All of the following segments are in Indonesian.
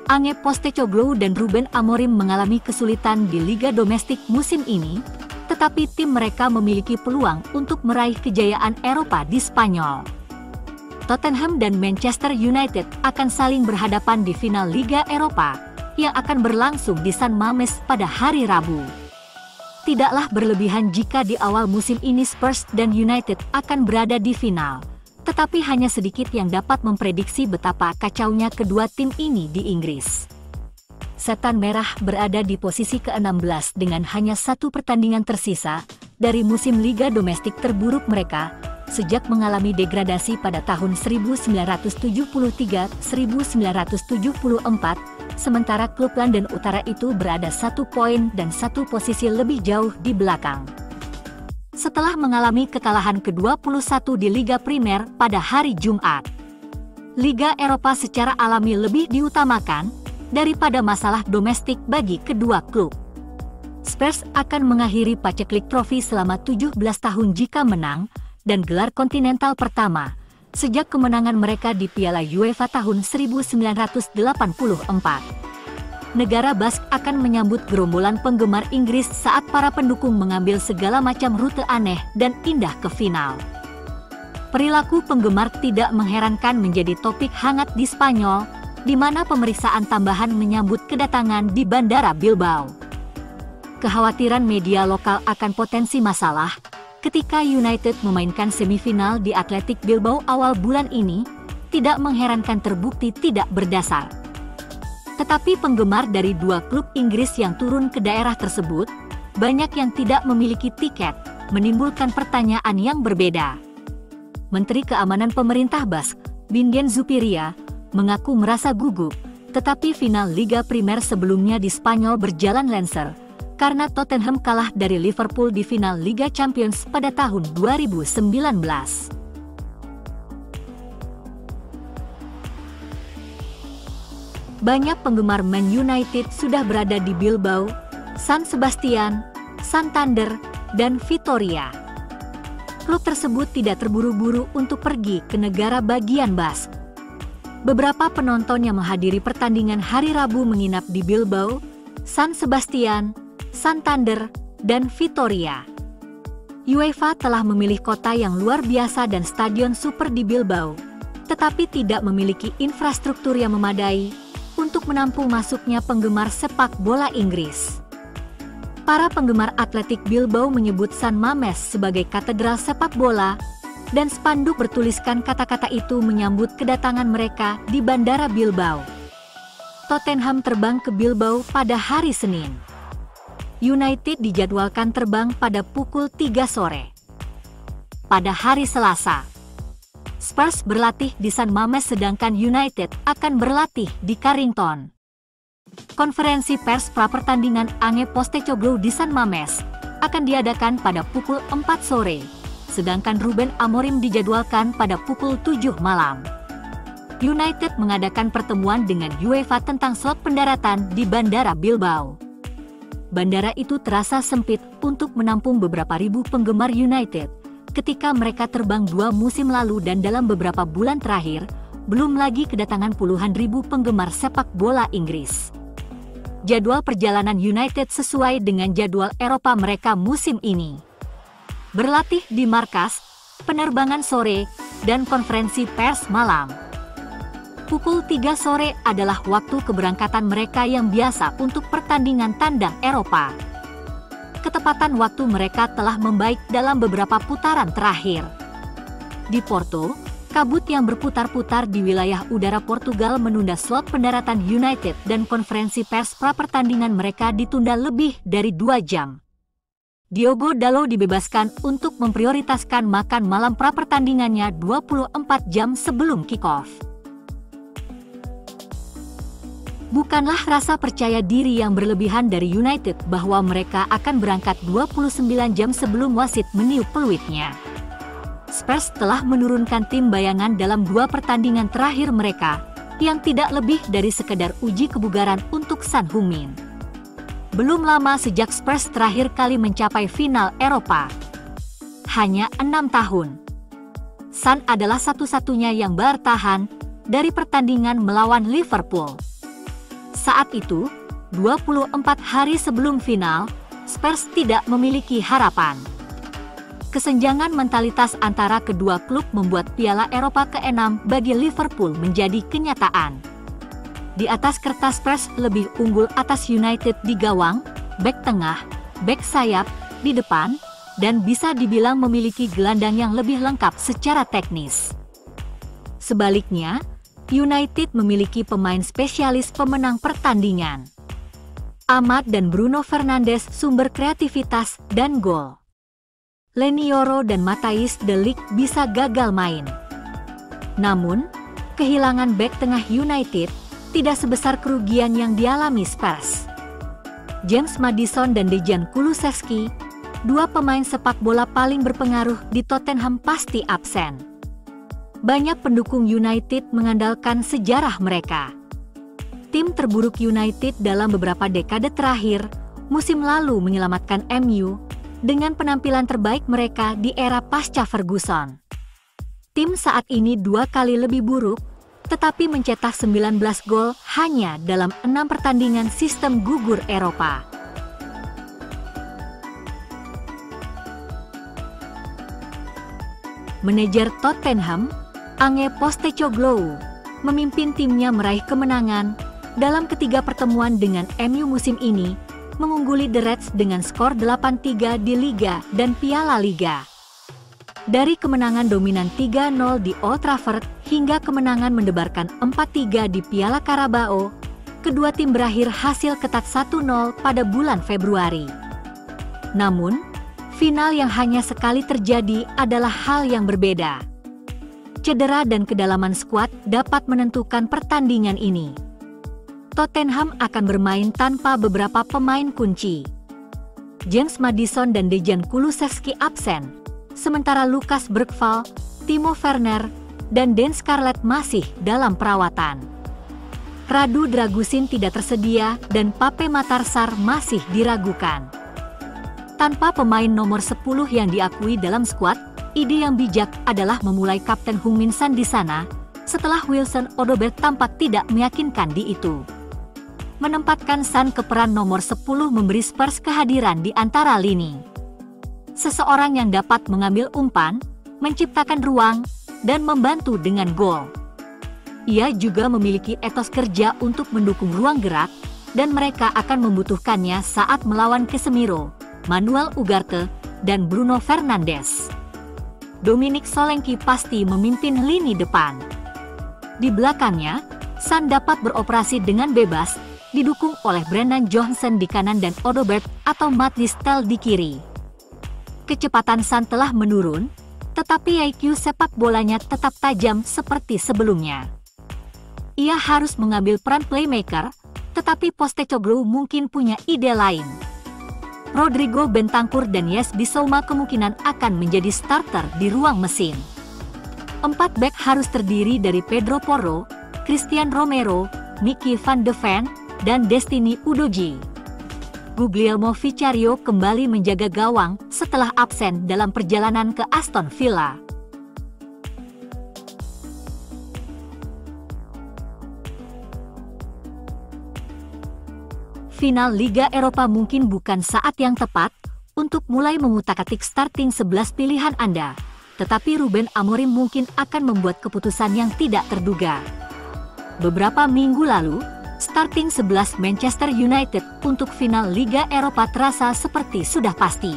Ange Postecoglou dan Ruben Amorim mengalami kesulitan di liga domestik musim ini, tetapi tim mereka memiliki peluang untuk meraih kejayaan Eropa di Spanyol. Tottenham dan Manchester United akan saling berhadapan di final Liga Eropa yang akan berlangsung di San Mamés pada hari Rabu. Tidaklah berlebihan jika di awal musim ini Spurs dan United akan berada di final, tetapi hanya sedikit yang dapat memprediksi betapa kacaunya kedua tim ini di Inggris. Setan Merah berada di posisi ke-16 dengan hanya 1 pertandingan tersisa dari musim liga domestik terburuk mereka sejak mengalami degradasi pada tahun 1973-1974, sementara klub London Utara itu berada 1 poin dan 1 posisi lebih jauh di belakang. Setelah mengalami kekalahan ke-21 di Liga Primer pada hari Jumat, Liga Eropa secara alami lebih diutamakan daripada masalah domestik bagi kedua klub. Spurs akan mengakhiri paceklik trofi selama 17 tahun jika menang, dan gelar kontinental pertama sejak kemenangan mereka di Piala UEFA tahun 1984. Negara Bask akan menyambut gerombolan penggemar Inggris saat para pendukung mengambil segala macam rute aneh dan indah ke final. Perilaku penggemar tidak mengherankan menjadi topik hangat di Spanyol, di mana pemeriksaan tambahan menyambut kedatangan di Bandara Bilbao. Kekhawatiran media lokal akan potensi masalah ketika United memainkan semifinal di Athletic Bilbao awal bulan ini tidak mengherankan terbukti tidak berdasar. Tetapi penggemar dari 2 klub Inggris yang turun ke daerah tersebut, banyak yang tidak memiliki tiket, menimbulkan pertanyaan yang berbeda. Menteri Keamanan Pemerintah Bask, Bingen Zupiria, mengaku merasa gugup, tetapi final Liga Primer sebelumnya di Spanyol berjalan lancar, karena Tottenham kalah dari Liverpool di final Liga Champions pada tahun 2019. Banyak penggemar Man United sudah berada di Bilbao, San Sebastian, Santander, dan Vitoria. Klub tersebut tidak terburu-buru untuk pergi ke negara bagian Bask. Beberapa penonton yang menghadiri pertandingan hari Rabu menginap di Bilbao, San Sebastian, Santander, dan Vitoria. UEFA telah memilih kota yang luar biasa dan stadion super di Bilbao, tetapi tidak memiliki infrastruktur yang memadai untuk menampung masuknya penggemar sepak bola Inggris. Para penggemar Athletic Bilbao menyebut San Mamés sebagai katedral sepak bola, dan spanduk bertuliskan kata-kata itu menyambut kedatangan mereka di Bandara Bilbao. Tottenham terbang ke Bilbao pada hari Senin. United dijadwalkan terbang pada pukul 3 sore. Pada hari Selasa, Spurs berlatih di San Mamés sedangkan United akan berlatih di Carrington. Konferensi pers pra-pertandingan Ange Postecoglou di San Mamés akan diadakan pada pukul 4 sore, sedangkan Ruben Amorim dijadwalkan pada pukul 7 malam. United mengadakan pertemuan dengan UEFA tentang slot pendaratan di Bandara Bilbao. Bandara itu terasa sempit untuk menampung beberapa ribu penggemar United ketika mereka terbang 2 musim lalu dan dalam beberapa bulan terakhir, belum lagi kedatangan puluhan ribu penggemar sepak bola Inggris. Jadwal perjalanan United sesuai dengan jadwal Eropa mereka musim ini. Berlatih di markas, penerbangan sore, dan konferensi pers malam. Pukul 3 sore adalah waktu keberangkatan mereka yang biasa untuk pertandingan tandang Eropa. Ketepatan waktu mereka telah membaik dalam beberapa putaran terakhir. Di Porto, kabut yang berputar-putar di wilayah udara Portugal menunda slot pendaratan United dan konferensi pers pra-pertandingan mereka ditunda lebih dari 2 jam. Diogo Dalot dibebaskan untuk memprioritaskan makan malam pra-pertandingannya 24 jam sebelum kick-off. Bukanlah rasa percaya diri yang berlebihan dari United bahwa mereka akan berangkat 29 jam sebelum wasit meniup peluitnya. Spurs telah menurunkan tim bayangan dalam 2 pertandingan terakhir mereka, yang tidak lebih dari sekedar uji kebugaran untuk Son Heung-min. Belum lama sejak Spurs terakhir kali mencapai final Eropa. Hanya 6 tahun. Son adalah satu-satunya yang bertahan dari pertandingan melawan Liverpool. Saat itu, 24 hari sebelum final, Spurs tidak memiliki harapan. Kesenjangan mentalitas antara kedua klub membuat Piala Eropa ke-6 bagi Liverpool menjadi kenyataan. Di atas kertas Spurs lebih unggul atas United di gawang, bek tengah, bek sayap, di depan, dan bisa dibilang memiliki gelandang yang lebih lengkap secara teknis. Sebaliknya, United memiliki pemain spesialis pemenang pertandingan. Ahmad dan Bruno Fernandes sumber kreativitas dan gol. Lenioro dan Matthijs de Ligt bisa gagal main. Namun, kehilangan bek tengah United tidak sebesar kerugian yang dialami Spurs. James Maddison dan Dejan Kulusevski, dua pemain sepak bola paling berpengaruh di Tottenham, pasti absen. Banyak pendukung United mengandalkan sejarah mereka. Tim terburuk United dalam beberapa dekade terakhir, musim lalu menyelamatkan MU dengan penampilan terbaik mereka di era pasca Ferguson. Tim saat ini 2 kali lebih buruk, tetapi mencetak 19 gol hanya dalam 6 pertandingan sistem gugur Eropa. Manajer Tottenham, Ange Postecoglou, memimpin timnya meraih kemenangan dalam ketiga pertemuan dengan MU musim ini, mengungguli The Reds dengan skor 8-3 di Liga dan Piala Liga. Dari kemenangan dominan 3-0 di Old Trafford hingga kemenangan mendebarkan 4-3 di Piala Carabao, kedua tim berakhir hasil ketat 1-0 pada bulan Februari. Namun, final yang hanya sekali terjadi adalah hal yang berbeda. Cedera dan kedalaman skuad dapat menentukan pertandingan ini. Tottenham akan bermain tanpa beberapa pemain kunci. James Maddison dan Dejan Kulusevski absen, sementara Lucas Bergvall, Timo Werner, dan Dan Scarlett masih dalam perawatan. Radu Dragusin tidak tersedia dan Pape Matar Sarr masih diragukan. Tanpa pemain nomor 10 yang diakui dalam skuad, ide yang bijak adalah memulai Kapten Heung-min Son di sana, setelah Wilson Odobert tampak tidak meyakinkan di itu. Menempatkan Son ke peran nomor 10 memberi Spurs kehadiran di antara lini. Seseorang yang dapat mengambil umpan, menciptakan ruang, dan membantu dengan gol. Ia juga memiliki etos kerja untuk mendukung ruang gerak, dan mereka akan membutuhkannya saat melawan Casemiro, Manuel Ugarte, dan Bruno Fernandes. Dominic Solanke pasti memimpin lini depan. Di belakangnya, Son dapat beroperasi dengan bebas, didukung oleh Brennan Johnson di kanan dan Odobert atau Matt Distel di kiri. Kecepatan Son telah menurun, tetapi IQ sepak bolanya tetap tajam seperti sebelumnya. Ia harus mengambil peran playmaker, tetapi Postecoglou mungkin punya ide lain. Rodrigo Bentancur dan Yes Bissouma kemungkinan akan menjadi starter di ruang mesin. 4 bek harus terdiri dari Pedro Porro, Christian Romero, Mickey van de Ven, dan Destiny Udogie. Guglielmo Vicario kembali menjaga gawang setelah absen dalam perjalanan ke Aston Villa. Final Liga Eropa mungkin bukan saat yang tepat untuk mulai mengutak-atik starting 11 pilihan Anda, tetapi Ruben Amorim mungkin akan membuat keputusan yang tidak terduga. Beberapa minggu lalu, starting 11 Manchester United untuk final Liga Eropa terasa seperti sudah pasti.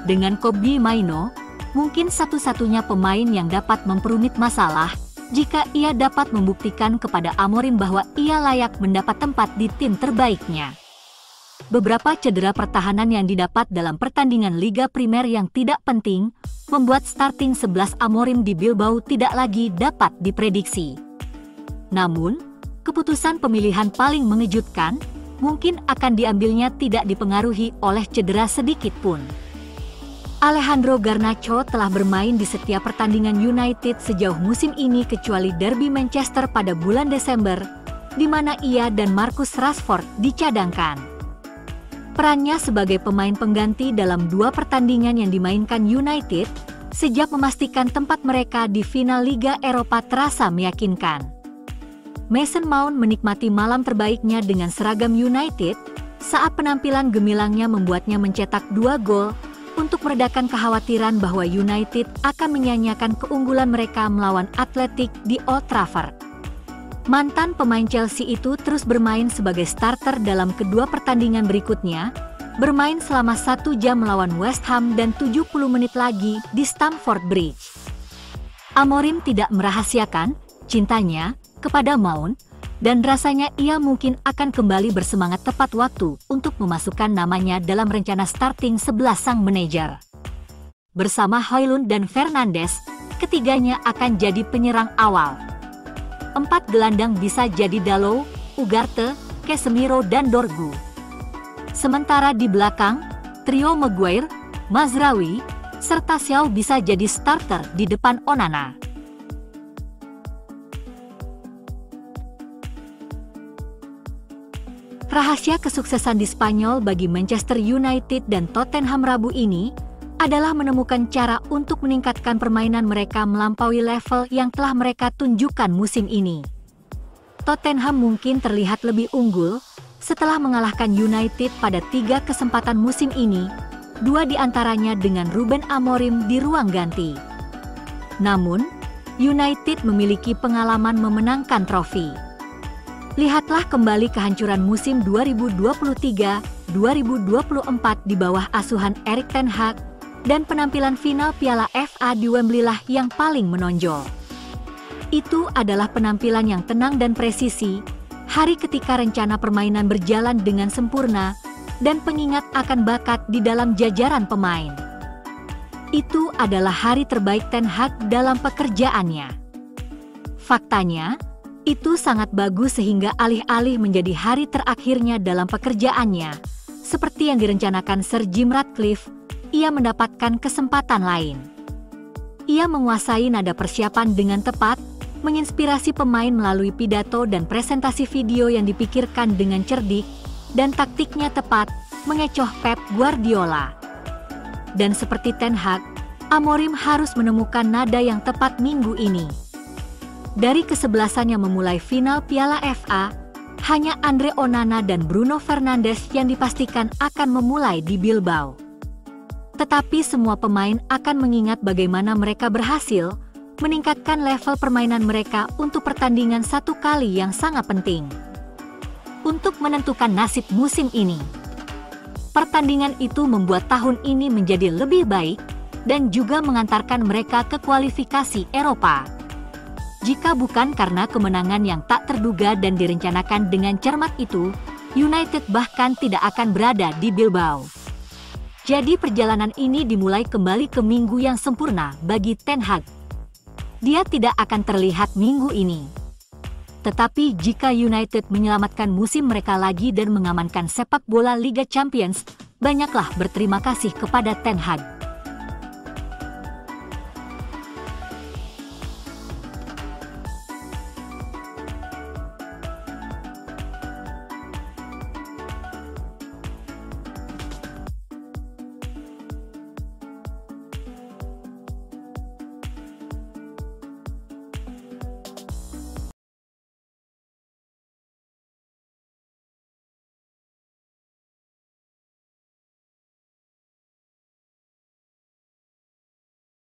Dengan Kobbie Mainoo, mungkin satu-satunya pemain yang dapat memperumit masalah jika ia dapat membuktikan kepada Amorim bahwa ia layak mendapat tempat di tim terbaiknya. Beberapa cedera pertahanan yang didapat dalam pertandingan Liga Primer yang tidak penting membuat starting 11 Amorim di Bilbao tidak lagi dapat diprediksi. Namun, keputusan pemilihan paling mengejutkan mungkin akan diambilnya tidak dipengaruhi oleh cedera sedikit pun. Alejandro Garnacho telah bermain di setiap pertandingan United sejauh musim ini kecuali derby Manchester pada bulan Desember, di mana ia dan Marcus Rashford dicadangkan. Perannya sebagai pemain pengganti dalam 2 pertandingan yang dimainkan United sejak memastikan tempat mereka di final Liga Eropa terasa meyakinkan. Mason Mount menikmati malam terbaiknya dengan seragam United saat penampilan gemilangnya membuatnya mencetak 2 gol untuk meredakan kekhawatiran bahwa United akan menyanyiakan keunggulan mereka melawan Athletic di Old Trafford. Mantan pemain Chelsea itu terus bermain sebagai starter dalam kedua pertandingan berikutnya, bermain selama 1 jam melawan West Ham dan 70 menit lagi di Stamford Bridge. Amorim tidak merahasiakan cintanya kepada Mount, dan rasanya ia mungkin akan kembali bersemangat tepat waktu untuk memasukkan namanya dalam rencana starting 11 sang manajer. Bersama Højlund dan Fernandes, ketiganya akan jadi penyerang awal. 4 gelandang bisa jadi Dalot, Ugarte, Casemiro dan Dorgu. Sementara di belakang, trio Maguire, Mazraoui, serta Xiao bisa jadi starter di depan Onana. Rahasia kesuksesan di Spanyol bagi Manchester United dan Tottenham Rabu ini adalah menemukan cara untuk meningkatkan permainan mereka melampaui level yang telah mereka tunjukkan musim ini. Tottenham mungkin terlihat lebih unggul setelah mengalahkan United pada 3 kesempatan musim ini, 2 diantaranya dengan Ruben Amorim di ruang ganti. Namun, United memiliki pengalaman memenangkan trofi. Lihatlah kembali kehancuran musim 2023-2024 di bawah asuhan Erik ten Hag, dan penampilan final Piala FA di Wembley lah yang paling menonjol. Itu adalah penampilan yang tenang dan presisi, hari ketika rencana permainan berjalan dengan sempurna, dan pengingat akan bakat di dalam jajaran pemain. Itu adalah hari terbaik Ten Hag dalam pekerjaannya. Faktanya, itu sangat bagus sehingga alih-alih menjadi hari terakhirnya dalam pekerjaannya, seperti yang direncanakan Sir Jim Ratcliffe, ia mendapatkan kesempatan lain. Ia menguasai nada persiapan dengan tepat, menginspirasi pemain melalui pidato dan presentasi video yang dipikirkan dengan cerdik, dan taktiknya tepat, mengecoh Pep Guardiola. Dan seperti Ten Hag, Amorim harus menemukan nada yang tepat minggu ini. Dari kesebelasannya memulai final Piala FA, hanya Andre Onana dan Bruno Fernandes yang dipastikan akan memulai di Bilbao. Tetapi semua pemain akan mengingat bagaimana mereka berhasil meningkatkan level permainan mereka untuk pertandingan 1 kali yang sangat penting untuk menentukan nasib musim ini. Pertandingan itu membuat tahun ini menjadi lebih baik dan juga mengantarkan mereka ke kualifikasi Eropa. Jika bukan karena kemenangan yang tak terduga dan direncanakan dengan cermat itu, United bahkan tidak akan berada di Bilbao. Jadi perjalanan ini dimulai kembali ke minggu yang sempurna bagi Ten Hag. Dia tidak akan terlihat minggu ini. Tetapi jika United menyelamatkan musim mereka lagi dan mengamankan sepak bola Liga Champions, banyaklah berterima kasih kepada Ten Hag.